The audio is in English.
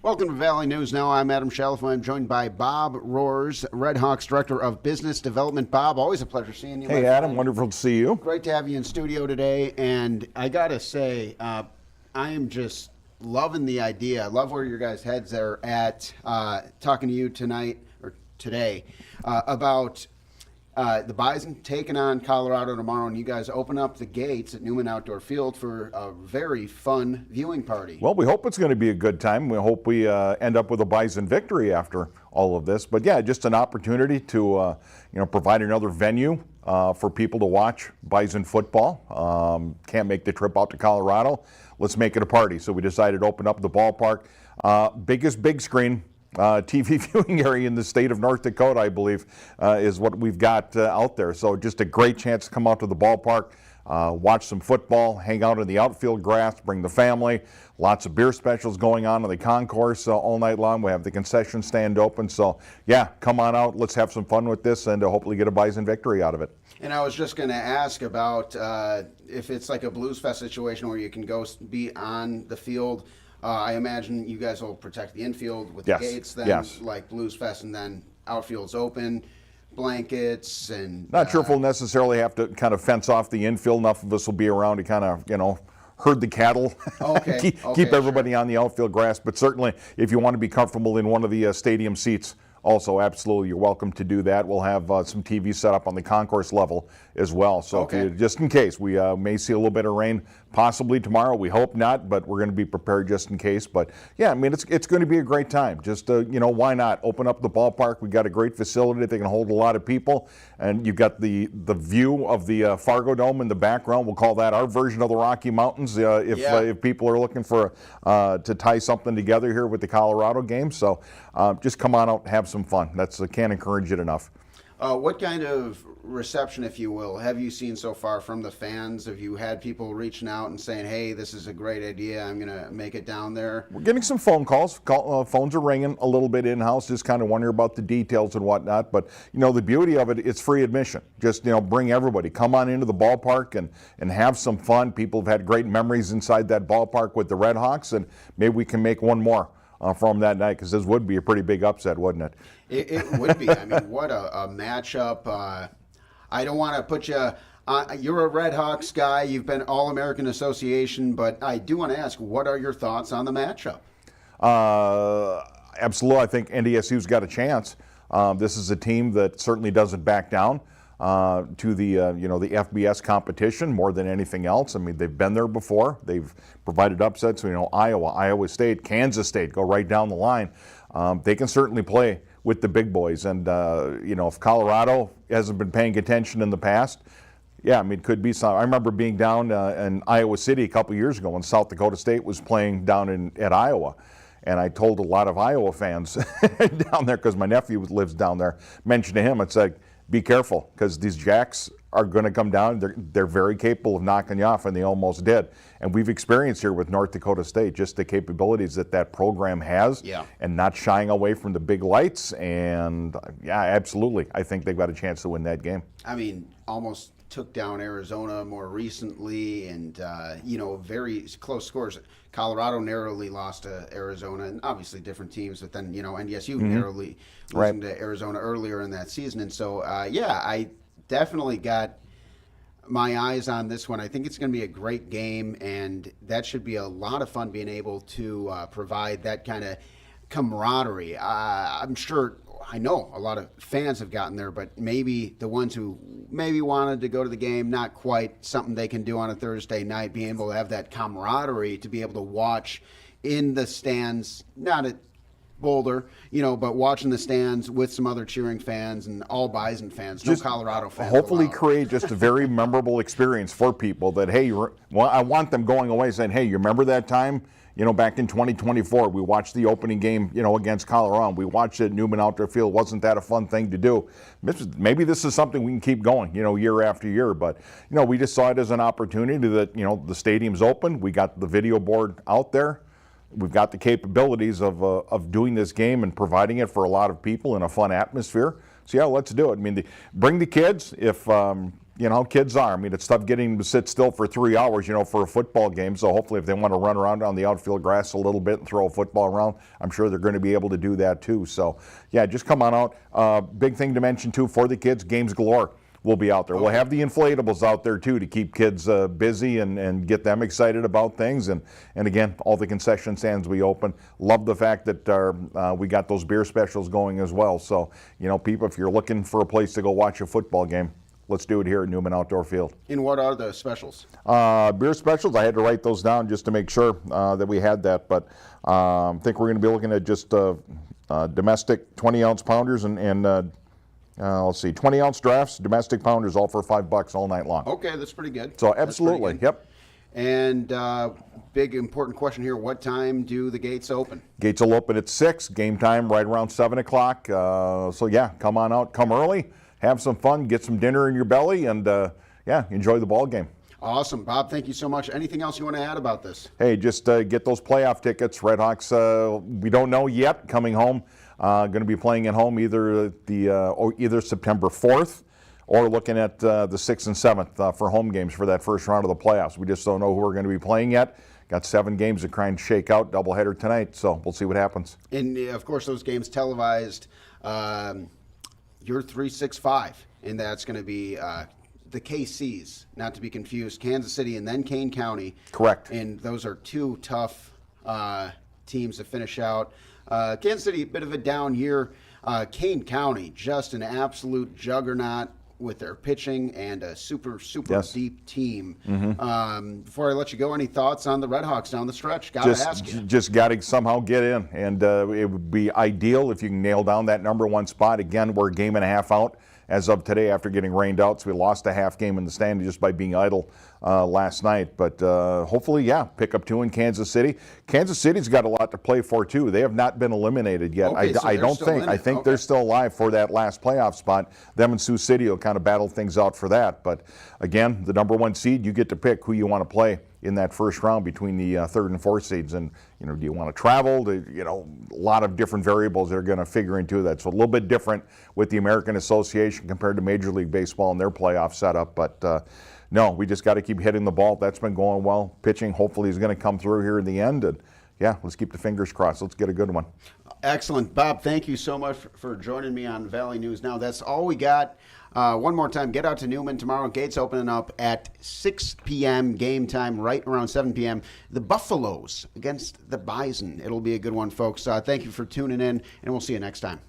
Welcome to Valley News Now. I'm Adam Chalifoux. I'm joined by Bob Roers, Red Hawks Director of Business Development. Bob, always a pleasure seeing you. Hey, Adam. Wonderful to see you. Great to have you in studio today. And I got to say, I am just loving the idea. I love where your guys' heads are at, talking to you tonight or today about the Bison taking on Colorado tomorrow, and you guys open up the gates at Newman Outdoor Field for a very fun viewing party. Well, we hope it's going to be a good time. We hope we end up with a Bison victory after all of this. But yeah, just an opportunity to provide another venue for people to watch Bison football. Can't make the trip out to Colorado. Let's make it a party. So we decided to open up the ballpark. Biggest big screen TV viewing area in the state of North Dakota, I believe, is what we've got out there. So just a great chance to come out to the ballpark, watch some football, hang out in the outfield grass, bring the family. Lots of beer specials going on in the concourse all night long. We have the concession stand open. So yeah, come on out. Let's have some fun with this and hopefully get a Bison victory out of it. And I was just going to ask about if it's like a Blues Fest situation where you can go be on the field. I imagine you guys will protect the infield with the gates then, like Blues Fest, and then outfield's open, blankets, and... Not sure if we'll necessarily have to kind of fence off the infield. Enough of us will be around to kind of, herd the cattle, keep everybody on the outfield grass. But certainly, if you want to be comfortable in one of the stadium seats, also, absolutely, you're welcome to do that. We'll have some TV set up on the concourse level as well. So just in case, we may see a little bit of rain possibly tomorrow. We hope not, but we're going to be prepared just in case. But yeah, I mean, it's going to be a great time. Just, why not? Open up the ballpark. We've got a great facility that can hold a lot of people. And you've got the view of the Fargo Dome in the background. We'll call that our version of the Rocky Mountains if people are looking for to tie something together here with the Colorado game. So just come on out and have some fun. I can't encourage it enough. What kind of reception, if you will, have you seen so far from the fans? Have you had people reaching out and saying, hey, this is a great idea, I'm going to make it down there? We're getting some phone calls. Phones are ringing a little bit in-house, just kind of wondering about the details and whatnot. But, the beauty of it, it's free admission. Just, bring everybody. Come on into the ballpark and have some fun. People have had great memories inside that ballpark with the Red Hawks, and maybe we can make one more from that night, because this would be a pretty big upset, wouldn't it? It would be. I mean, what a matchup. I don't want to put you you're a Red Hawks guy. You've been All-American Association, but I do want to ask, what are your thoughts on the matchup? Absolutely. I think NDSU's got a chance. This is a team that certainly doesn't back down to the the FBS competition more than anything else. I mean, they've been there before. They've provided upsets. Iowa, Iowa State, Kansas State, go right down the line. They can certainly play with the big boys. And, if Colorado hasn't been paying attention in the past, yeah, I mean, it could be some. I remember being down in Iowa City a couple years ago when South Dakota State was playing down at Iowa. And I told a lot of Iowa fans down there, because my nephew lives down there, mentioned to him, it's like, be careful, because these Jacks are going to come down. They're very capable of knocking you off, and they almost did. And we've experienced here with North Dakota State just the capabilities that program has, and not shying away from the big lights. And yeah, absolutely, I think they've got a chance to win that game. I mean, almost took down Arizona more recently, and very close scores. Colorado narrowly lost to Arizona, and obviously different teams, but then NDSU narrowly losing to Arizona earlier in that season. And so I definitely got my eyes on this one. I think it's going to be a great game, and that should be a lot of fun, being able to provide that kind of camaraderie. I know a lot of fans have gotten there, but maybe the ones who maybe wanted to go to the game, not quite something they can do on a Thursday night, being able to have that camaraderie to be able to watch in the stands, not at Boulder, but watching the stands with some other cheering fans and all Bison fans, no Colorado fans. Hopefully create just a very memorable experience for people that, hey, I want them going away saying, hey, you remember that time? Back in 2024, we watched the opening game, against Colorado. We watched it at Newman Outdoor Field. Wasn't that a fun thing to do? Maybe this is something we can keep going, year after year. But, we just saw it as an opportunity that, the stadium's open. We got the video board out there. We've got the capabilities of doing this game and providing it for a lot of people in a fun atmosphere. So, yeah, let's do it. I mean, bring the kids. If you know how kids are. I mean, it's tough getting them to sit still for 3 hours, you know, for a football game. So hopefully if they want to run around on the outfield grass a little bit and throw a football around, I'm sure they're going to be able to do that too. So, yeah, just come on out. Big thing to mention too for the kids, games galore will be out there. We'll have the inflatables out there too to keep kids busy and get them excited about things. And again, all the concession stands will be open. Love the fact that we got those beer specials going as well. So, you know, people, if you're looking for a place to go watch a football game, let's do it here at Newman Outdoor Field. And what are the specials? Beer specials, I had to write those down just to make sure that we had that. But I think we're going to be looking at just domestic 20-ounce pounders and let's see, 20-ounce drafts, domestic pounders, all for $5 all night long. Okay, that's pretty good. So absolutely, yep. And big important question here, what time do the gates open? Gates will open at 6, game time right around 7 o'clock. So yeah, come on out, come early, have some fun, get some dinner in your belly, and yeah, enjoy the ball game. Awesome. Bob, thank you so much. Anything else you want to add about this? Hey, just get those playoff tickets. Redhawks, we don't know yet, coming home. Going to be playing at home either either September 4th or looking at the 6th and 7th for home games for that first round of the playoffs. We just don't know who we're going to be playing yet. Got 7 games to try and shake out, doubleheader tonight, so we'll see what happens. And of course, those games televised. You're 365, and that's going to be the KCs, not to be confused, Kansas City and then Kane County. Correct. And those are 2 tough teams to finish out. Kansas City, a bit of a down year. Kane County, just an absolute juggernaut with their pitching and a super deep team. Before I let you go, any thoughts on the Redhawks down the stretch? Got to ask you. Just got to somehow get in, and it would be ideal if you can nail down that #1 spot. Again, we're a game and a half out as of today after getting rained out, so we lost a half game in the standing just by being idle last night. But hopefully, yeah, pick up 2 in Kansas City. Kansas City's got a lot to play for too. They have not been eliminated yet. Okay, so I don't think. I think they're still alive for that last playoff spot. Them and Sioux City will kind of battle things out for that. But again, the #1 seed, you get to pick who you want to play in that first round between the 3rd and 4th seeds. And you know, do you want to travel? You know, a lot of different variables that are going to figure into that. So a little bit different with the American Association compared to Major League Baseball and their playoff setup. But no, we just got to keep hitting the ball. That's been going well. Pitching hopefully is going to come through here in the end. And yeah, let's keep the fingers crossed. Let's get a good one. Excellent. Bob, thank you so much for joining me on Valley News Now. That's all we got. One more time, get out to Newman tomorrow. Gates opening up at 6 p.m. Game time right around 7 p.m. The Buffaloes against the Bison. It'll be a good one, folks. Thank you for tuning in, and we'll see you next time.